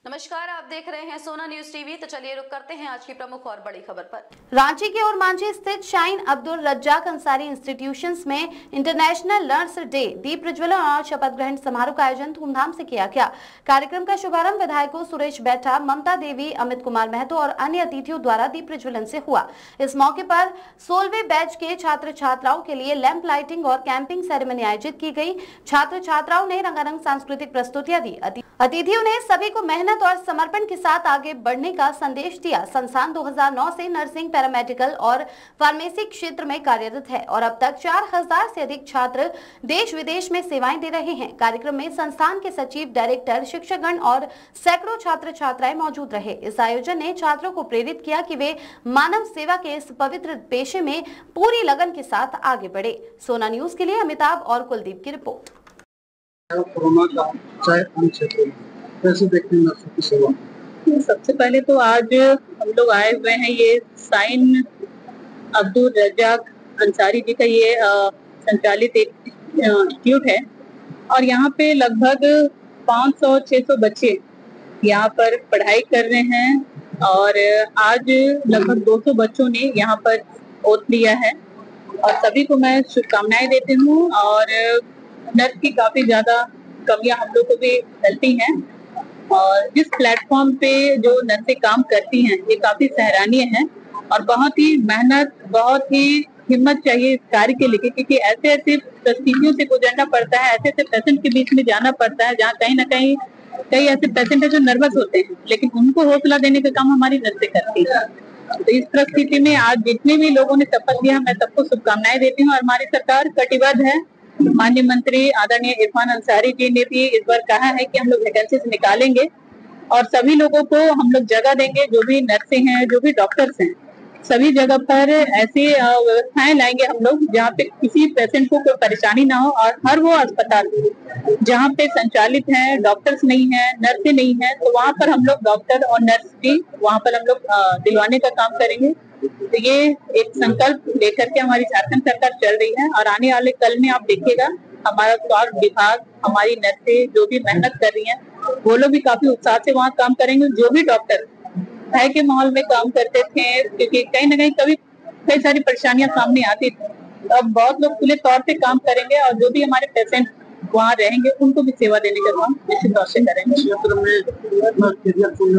नमस्कार, आप देख रहे हैं सोना न्यूज टीवी। तो चलिए रुक करते हैं आज की प्रमुख और बड़ी खबर पर। रांची के और मांझी स्थित शाइन अब्दुल रज्जाक अंसारी इंस्टीट्यूशंस में इंटरनेशनल लर्नर्स डे दीप प्रज्वलन और शपथ ग्रहण समारोह का आयोजन धूमधाम से किया गया। कार्यक्रम का शुभारंभ विधायकों सुरेश बैठा, ममता देवी, अमित कुमार महतो और अन्य अतिथियों द्वारा दीप प्रज्वलन से हुआ। इस मौके पर 16वें बैच के छात्र छात्राओं के लिए लैंप लाइटिंग और कैंपिंग सेरेमनी आयोजित की गई। छात्र छात्राओं ने रंगारंग सांस्कृतिक प्रस्तुतियां दी। अतिथियों ने सभी को मेहनत और समर्पण के साथ आगे बढ़ने का संदेश दिया। संस्थान 2009 से नर्सिंग, पैरामेडिकल और फार्मेसी क्षेत्र में कार्यरत है और अब तक 4000 से अधिक छात्र देश विदेश में सेवाएं दे रहे हैं। कार्यक्रम में संस्थान के सचिव, डायरेक्टर, शिक्षकगण और सैकड़ों छात्र छात्राएं मौजूद रहे। इस आयोजन ने छात्रों को प्रेरित किया कि वे मानव सेवा के इस पवित्र पेशे में पूरी लगन के साथ आगे बढ़े। सोना न्यूज के लिए अमिताभ और कुलदीप की रिपोर्ट। कोरोना का चाहे अन्य क्षेत्रों में कैसे देखते हैं नर्सों की सेवा? सबसे पहले तो आज हम लोग आए हुए हैं, ये शाइन अब्दुल रज्जाक अंसारी जी का ये संचालित एक इंस्टीट्यूट है और यहाँ पे लगभग 500-600 बच्चे यहाँ पर पढ़ाई कर रहे हैं और आज लगभग 200 बच्चों ने यहाँ पर ओथ लिया है और सभी को मैं शुभकामनाएं देती हूँ। और नर्स की काफी ज्यादा कमियां हम लोग को भी मिलती हैं और जिस प्लेटफॉर्म पे जो नर्सें काम करती हैं ये काफी सराहनीय है और बहुत ही मेहनत, बहुत ही हिम्मत चाहिए इस कार्य के लिए, क्योंकि ऐसे ऐसे परिस्थितियों से गुजरना पड़ता है, ऐसे ऐसे पेशेंट के बीच में जाना पड़ता है जहाँ कहीं ना कहीं कई ऐसे पेशेंट है जो नर्वस होते हैं, लेकिन उनको हौसला देने का काम हमारी नर्सें करती है। तो इस परिस्थिति में आज जितने भी लोगों ने शपथ लिया, मैं सबको शुभकामनाएं देती हूँ और हमारी सरकार कटिबद्ध है। माननीय मंत्री आदरणीय इरफान अंसारी जी ने भी इस बार कहा है कि हम लोग वैकेंसीज निकालेंगे और सभी लोगों को हम लोग जगह देंगे, जो भी नर्सें हैं, जो भी डॉक्टर्स हैं, सभी जगह पर ऐसी व्यवस्थाएं लाएंगे हम लोग जहाँ पे किसी पेशेंट को कोई परेशानी ना हो। और हर वो अस्पताल जहाँ पे संचालित है, डॉक्टर्स नहीं है, नर्सें नहीं है, तो वहाँ पर हम लोग डॉक्टर और नर्स भी वहाँ पर हम लोग दिलवाने का काम करेंगे। तो ये एक संकल्प लेकर के हमारी झारखंड सरकार चल रही है और आने वाले कल में आप देखिएगा हमारा स्वास्थ्य विभाग, हमारी नर्सें जो भी मेहनत कर रही हैं, वो लोग भी काफी उत्साह से वहाँ काम करेंगे। जो भी डॉक्टर भय के माहौल में काम करते थे, क्योंकि कहीं ना कहीं कई सारी परेशानियां सामने आती थी, अब बहुत लोग खुले तौर पे काम करेंगे और जो भी हमारे पेशेंट वहाँ रहेंगे उनको भी सेवा देने का काम निश्चित तौर से करेंगे। क्षेत्र में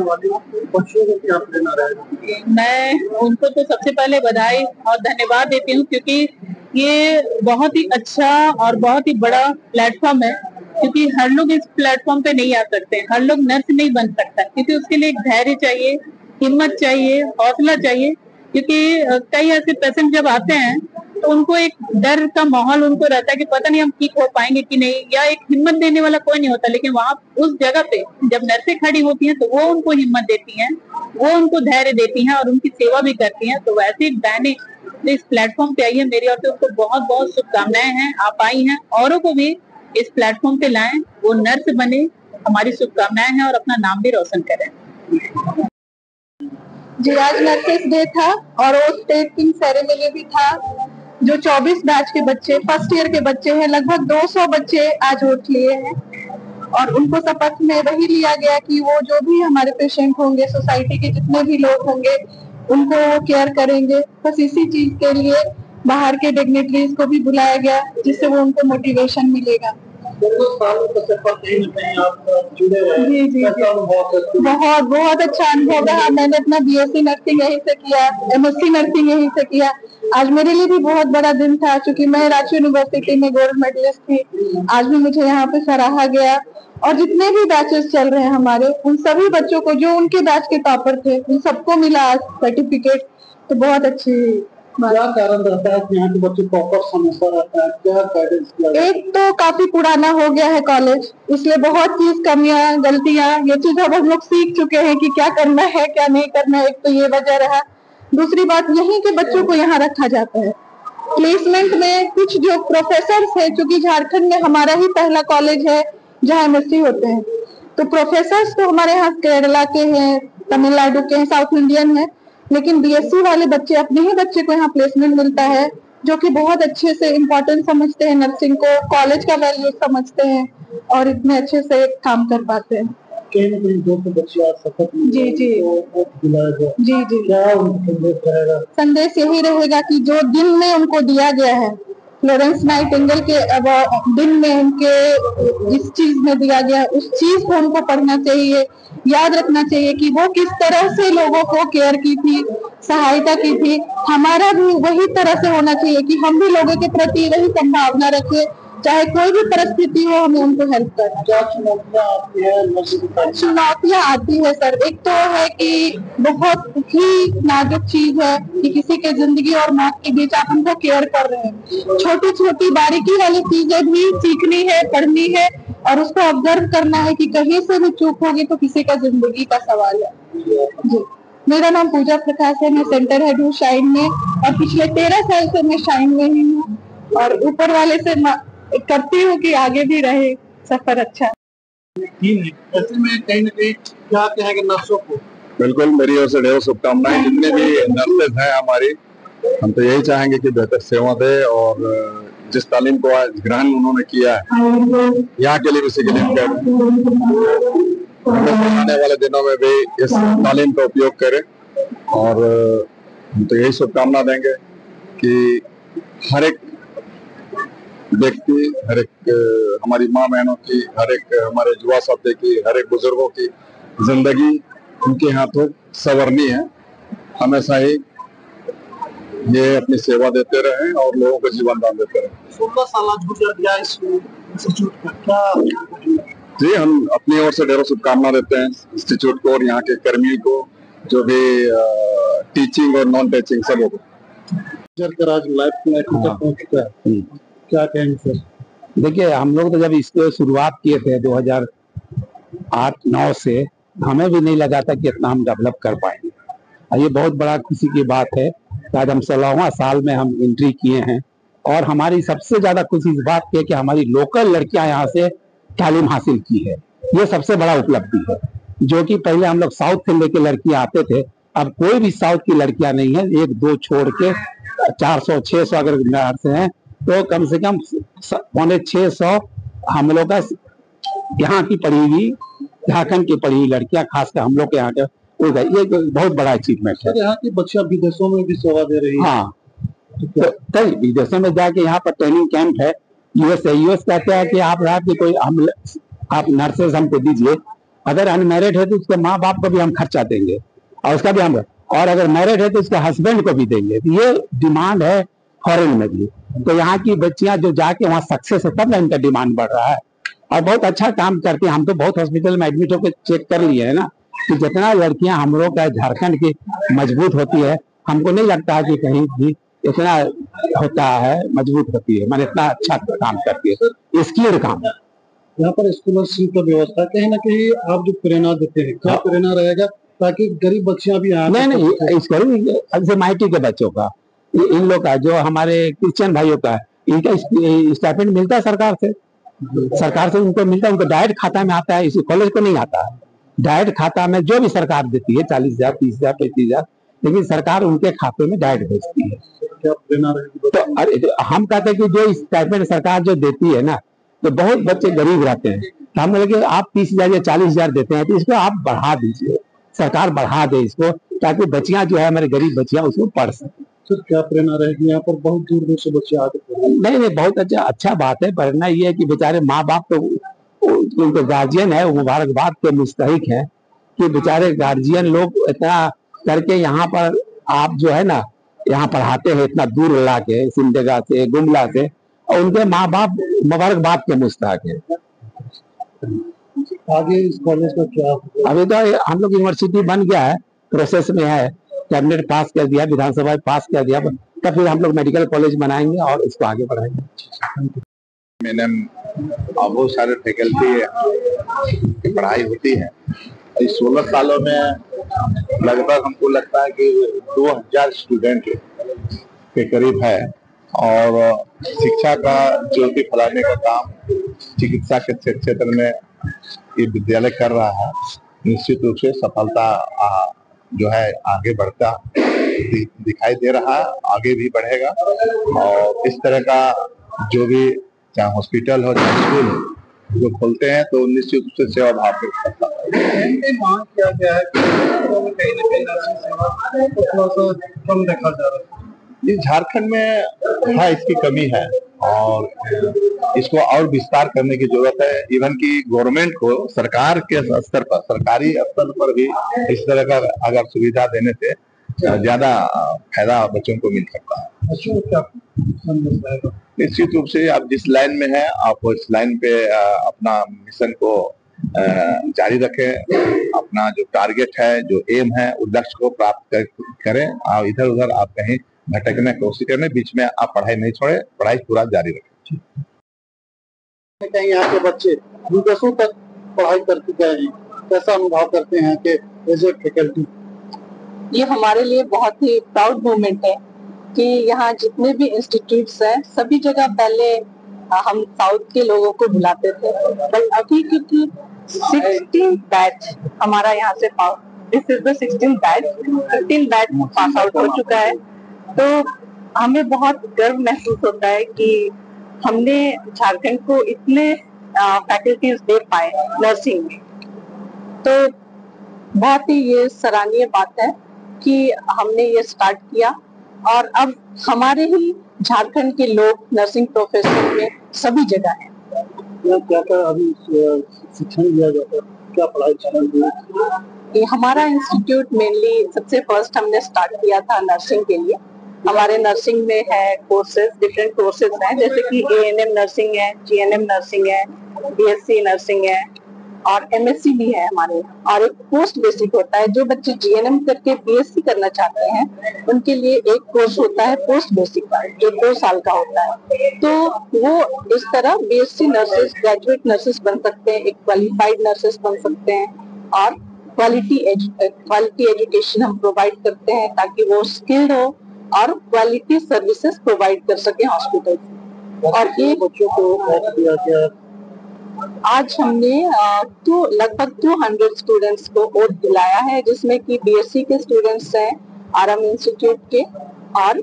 वाले बच्चों को क्या प्रेरणा रहेगा? मैं उनको तो सबसे पहले बधाई और धन्यवाद देती हूँ, क्योंकि ये बहुत ही अच्छा और बहुत ही बड़ा प्लेटफॉर्म है, क्योंकि हर लोग इस प्लेटफॉर्म पे नहीं आ सकते, हर लोग नर्स नहीं बन सकता, क्योंकि उसके लिए एक धैर्य चाहिए, हिम्मत चाहिए, हौसला चाहिए। क्योंकि कई ऐसे पेशेंट जब आते हैं तो उनको एक डर का माहौल उनको रहता है कि पता नहीं हम ठीक हो पाएंगे कि नहीं, या एक हिम्मत देने वाला कोई नहीं होता। लेकिन वहाँ उस जगह पे जब नर्सें खड़ी होती हैं तो वो उनको हिम्मत देती हैं, वो उनको धैर्य देती हैं और उनकी सेवा भी करती हैं। तो वैसे ही बहनें इस प्लेटफॉर्म पे आई है, मेरी ओर से उनको बहुत बहुत शुभकामनाएं हैं। आप आई हैं, औरों को भी इस प्लेटफॉर्म पे लाएं, वो नर्स बने, हमारी शुभकामनाएं हैं और अपना नाम भी रोशन करें। जी, आज नर्सेस डे था और ओथ टेकिंग सेरेमनी भी था। जो 24 बैच के बच्चे, फर्स्ट ईयर के बच्चे हैं, लगभग 200 बच्चे आज ओथ लिए हैं और उनको शपथ में वही लिया गया कि वो जो भी हमारे पेशेंट होंगे, सोसाइटी के जितने भी लोग होंगे, उनको वो केयर करेंगे। बस इसी चीज के लिए बाहर के डिग्निटरीज को भी बुलाया गया, जिससे वो उनको मोटिवेशन मिलेगा। जी जी, बहुत बहुत अच्छा अनुभव रहा। मैंने अपना BSc नर्सिंग यहीं से किया, MSc नर्सिंग यहीं से किया। आज मेरे लिए भी बहुत बड़ा दिन था, क्योंकि मैं रांची यूनिवर्सिटी में गोल्ड मेडलिस्ट थी। आज भी मुझे यहाँ पे सराहा गया और जितने भी बैचेस चल रहे हैं हमारे, उन सभी बच्चों को, जो उनके बैच के टॉपर थे, उन सबको मिला आज सर्टिफिकेट। तो बहुत अच्छी क्या कारण रहता है कि यहाँ के बच्चे टॉपर हमेशा रहता है? क्या गाइडेंस किया? एक तो काफी पुराना हो गया है कॉलेज, इसलिए बहुत चीज कमियां, गलतियां, ये चीज अब हम लोग सीख चुके हैं कि क्या करना है क्या नहीं करना है। एक तो ये वजह रहा। दूसरी बात, यहीं के बच्चों को यहाँ रखा जाता है। प्लेसमेंट में कुछ जो प्रोफेसर्स है, क्योंकि झारखंड में हमारा ही पहला कॉलेज है जहाँ MSc होते हैं, तो प्रोफेसर्स तो हमारे यहाँ केरला के हैं, तमिलनाडु के हैं, साउथ इंडियन है, लेकिन BSc वाले बच्चे, अपने ही बच्चे को यहाँ प्लेसमेंट मिलता है, जो कि बहुत अच्छे से इम्पोर्टेंट समझते हैं नर्सिंग को, कॉलेज का वैल्यू समझते हैं और इतने अच्छे से काम कर पाते हैं। कहीं न कहीं दो तो बच्चे आज शपथ जी, जी। दिलाया गया, जी जी क्या उनका संदेश रहेगा? संदेश यही रहेगा कि जो दिन में उनको दिया गया है, फ्लोरेंस नाइटिंगेल के दिन में उनके इस चीज में दिया गया, उस चीज को उनको पढ़ना चाहिए, याद रखना चाहिए कि वो किस तरह से लोगों को केयर की थी, सहायता की थी। हमारा भी वही तरह से होना चाहिए कि हम भी लोगों के प्रति वही संभावना रखें, चाहे कोई भी परिस्थिति हो, हमें उनको हेल्प करना। क्या चुनौतियाँ आती है? चुनौतियाँ आती है सर, एक तो है कि बहुत ही नाजुक चीज है कि किसी के जिंदगी और मौत के बीच आप उनको केयर कर रहे हैं। छोटी छोटी बारीकी वाली चीजें भी सीखनी है, पढ़नी है और उसको ऑब्जर्व करना है कि कहीं से भी चूक होगी तो किसी का जिंदगी का सवाल है। जी, मेरा नाम पूजा प्रकाश है, मैं सेंटर हेड हूँ शाइन में और पिछले 13 साल से मैं शाइन में ही हूँ और ऊपर वाले से करती हूँ कि आगे भी रहे सफर अच्छा। ऐसे में कहीं न कहीं क्या कहेंगे नर्सों को? बिल्कुल, मेरी ओर से ढेरों शुभकामनाएं। जितने भी नर्सेज हैं हमारी, हम तो यही चाहेंगे कि बेहतर सेवा दे और जिस तालीम को आज ग्रहण उन्होंने किया है, यहाँ के लिए भी सिग्निफिकेंट आने वाले दिनों में भी इस तालीम का उपयोग करें और हम तो यही शुभकामना देंगे कि हर एक व्यक्ति, हर एक हमारी माँ बहनों की, हर एक हमारे युवा साथी की, हर एक बुजुर्गों की जिंदगी उनके हाथों संवरनी है। हमेशा ही ये अपनी सेवा देते रहे और लोगों को जीवन दान देते रहे। 16 साल आज गुजर गया इस इंस्टीट्यूट का, क्या? जी, हम अपनी ओर से ढेरों शुभकामना देते हैं इंस्टीट्यूट को और यहाँ के कर्मियों को, जो भी टीचिंग और नॉन टीचिंग सबों को। गुजर आज लाइफ में पहुंच चुका है, क्या कहेंगे सर? देखिए, हम लोग तो जब इसको शुरुआत किए थे 2008-9 से, हमें भी नहीं लगा था कि इतना हम डेवलप कर पाएंगे और ये बहुत बड़ा खुशी की बात है कि आज हम 16वां साल में हम एंट्री किए हैं और हमारी सबसे ज्यादा खुशी इस बात की है कि हमारी लोकल लड़कियां यहाँ से तालीम हासिल की है। ये सबसे बड़ा उपलब्धि है, जो कि पहले हम लोग साउथ से लेके लड़कियां आते थे, अब कोई भी साउथ की लड़कियां नहीं है। 1-2 छोड़ के 400-600 अगर नर्स हैं तो कम से कम 500-600 हम लोग का यहाँ की पढ़ी हुई, झारखंड की पढ़ी हुई लड़कियां, खासकर हम लोग के यहाँ के, ये बहुत बड़ा अचीवमेंट है। यहाँ की बच्चियां विदेशों में भी सेवा दे रही है। हाँ, तो कई विदेशों में जाके यहाँ पर ट्रेनिंग कैंप है। यूएस कहते हैं कि आप रात की कोई आप नर्सेज हमको दीजिए, अगर अनमैरिड है तो उसके माँ बाप को भी हम खर्चा देंगे और उसका भी हम, और अगर मैरिड है तो उसके हस्बैंड को भी देंगे। ये डिमांड है फॉरेन में भी, तो यहाँ की बच्चियां जो जाके वहाँ सक्सेस है, तब ना इनका डिमांड बढ़ रहा है और बहुत अच्छा काम करती है। हम तो बहुत हॉस्पिटल में एडमिट होकर चेक कर लिए है ना कि जितना लड़कियां हम लोग का झारखंड की मजबूत होती है, हमको नहीं लगता है कि कहीं भी इतना होता है, मजबूत होती है, मैंने इतना अच्छा काम करती है, स्किल्ड काम। यहाँ पर स्कॉलरशिप का व्यवस्था कहीं ना कहीं आप जो प्रेरणा देते हैं, क्या प्रेरणा रहेगा ताकि गरीब बच्चियां भी नहीं इसको माइटी के बच्चों का, इन लोग का, जो हमारे क्रिश्चियन भाइयों का, इनका स्टाइपेंड मिलता है सरकार से उनको मिलता है, उनको डायरेक्ट खाता में आता है, इसी कॉलेज को नहीं आता है। डायरेक्ट खाता में जो भी सरकार देती है 40,000, 30,000, 35,000, लेकिन सरकार उनके खाते में डायरेक्ट भेजती है। क्या प्रेरणा रहेगी? तो हम कहते हैं कि जो स्टाइपेंड सरकार जो देती है ना, तो बहुत बच्चे गरीब रहते हैं, तो हम बोले आप 30,000 या 40,000 देते हैं तो इसको आप बढ़ा दीजिए, सरकार बढ़ा दे इसको, ताकि बच्चियां जो है हमारे गरीब बच्चियां उसको पढ़ सकें। सर क्या प्रेरणा रहेगी? यहाँ पर बहुत दूर दूर से बच्चे आते हैं। नहीं, बहुत अच्छा बात है। प्रेरणा ये है कि बेचारे माँ बाप तो उनके गार्जियन है, वो मुबारकबाद के मुस्तहिक है कि बेचारे गार्जियन लोग इतना करके यहाँ पर आप जो है ना यहाँ पढ़ाते हैं, इतना दूर ला के सिमडेगा से, गुमला से, और उनके माँ बाप मुबारकबाद के मुस्तहिक है। आगे इस कॉलेज का क्या? अभी तो हम लोग यूनिवर्सिटी बन गया है, प्रोसेस में है, कैबिनेट पास कर दिया, विधानसभा पास कर दिया, तब फिर हम लोग मेडिकल कॉलेज बनाएंगे और इसको आगे बढ़ाएंगे। मैंने बहुत सारे फैकल्टी की पढ़ाई होती है। इस 16 सालों में लगभग हमको लगता है कि 2000 स्टूडेंट के करीब है और शिक्षा का ज्योति फैलाने का काम चिकित्सा के क्षेत्र में ये विद्यालय कर रहा है। निश्चित रूप से सफलता जो है आगे बढ़ता दिखाई दे रहा है, आगे भी बढ़ेगा और इस तरह का जो भी चाहे हॉस्पिटल हो चाहे स्कूल हो जो खोलते हैं तो निश्चित रूप से सेवा भाव मांग किया गया है कि कहीं ना कहीं नर्सिंग सेवा को थोड़ा सा कम देखा जा रहा है। ये झारखंड में है, इसकी कमी है और इसको और विस्तार करने की जरूरत है। इवन की गवर्नमेंट को सरकार के स्तर पर, सरकारी स्तर पर भी इस तरह का अगर सुविधा देने से ज्यादा फायदा बच्चों को मिल सकता है। निश्चित रूप से आप जिस लाइन में है, आप उस लाइन पे अपना मिशन को जारी रखें। अपना जो टारगेट है, जो एम है, उस लक्ष्य को प्राप्त करें और इधर उधर आप कहीं भटकने की कोशिश करें, बीच में आप पढ़ाई नहीं छोड़े, पढ़ाई पूरा जारी रखें। कहीं यहाँ के बच्चे विदेशों तक पढ़ाई कर चुके हैं, कैसा अनुभव करते हैं कि एज ए फैकल्टी? ये हमारे लिए बहुत ही प्राउड मोमेंट है कि यहाँ जितने भी इंस्टीट्यूट्स हैं, सभी जगह पहले हम साउथ के लोगों को बुलाते थे, पर अभी क्योंकि 16 बैच हमारा यहाँ से this is the 16 batch, 15 batch pass out हो चुका है। तो हमें बहुत गर्व महसूस होता है कि हमने झारखंड को इतने फैकल्टीज दे पाए नर्सिंग में। तो बहुत ही ये सराहनीय बात है कि हमने ये स्टार्ट किया और अब हमारे ही झारखंड के लोग नर्सिंग प्रोफेशन में सभी जगह हैं। क्या क्या अभी शिक्षण दिया जाता है, क्या पढ़ाई चल रही है? ये हमारा इंस्टीट्यूट मेनली सबसे फर्स्ट हमने स्टार्ट किया था नर्सिंग के लिए। हमारे नर्सिंग में है कोर्सेज, डिफरेंट कोर्सेज हैं, जैसे कि ANM नर्सिंग है, GNM नर्सिंग है, BSc नर्सिंग है और MSc भी है हमारे यहाँ। और एक पोस्ट बेसिक होता है, जो बच्चे GNM करके BSc करना चाहते हैं उनके लिए एक कोर्स होता है पोस्ट बेसिक का, जो 2 साल का होता है। तो वो इस तरह BSc नर्सेस, ग्रेजुएट नर्सेस बन सकते हैं, एक क्वालिफाइड नर्सेस बन सकते हैं और क्वालिटी एजुकेशन हम प्रोवाइड करते हैं ताकि वो स्किल्ड हो और क्वालिटी सर्विसेज प्रोवाइड कर सके हॉस्पिटल। और ये बच्चों को दिया गया, आज हमने लगभग 200 स्टूडेंट्स को ओथ दिलाया है, जिसमें कि BSc के स्टूडेंट्स हैं, RM इंस्टीट्यूट के और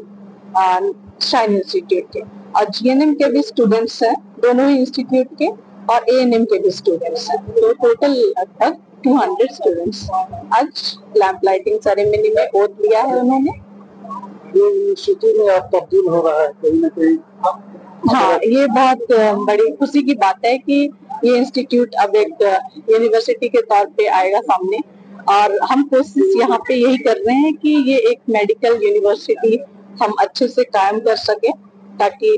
शाइन इंस्टीट्यूट के, और GNM के भी स्टूडेंट्स हैं, दोनों ही इंस्टीट्यूट के, और ANM के भी स्टूडेंट्स हैं। तो टोटल लगभग 200 स्टूडेंट्स आज लैंप लाइटिंग सेरेमनी में ओथ लिया है उन्होंने। ये यूनिवर्सिटी में अब तब्दील हो रहा है कहीं ना कहीं। हाँ, ये बहुत बड़ी खुशी की बात है कि ये इंस्टीट्यूट अब एक यूनिवर्सिटी के तौर पे आएगा सामने, और हम कोशिश यहाँ पे यही कर रहे हैं कि ये एक मेडिकल यूनिवर्सिटी हम अच्छे से कायम कर सके, ताकि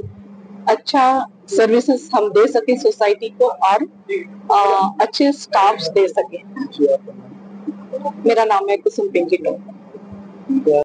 अच्छा सर्विसेज हम दे सके सोसाइटी को और अच्छे स्टाफ्स दे सके। मेरा नाम है कुसुम पिंकी टोप।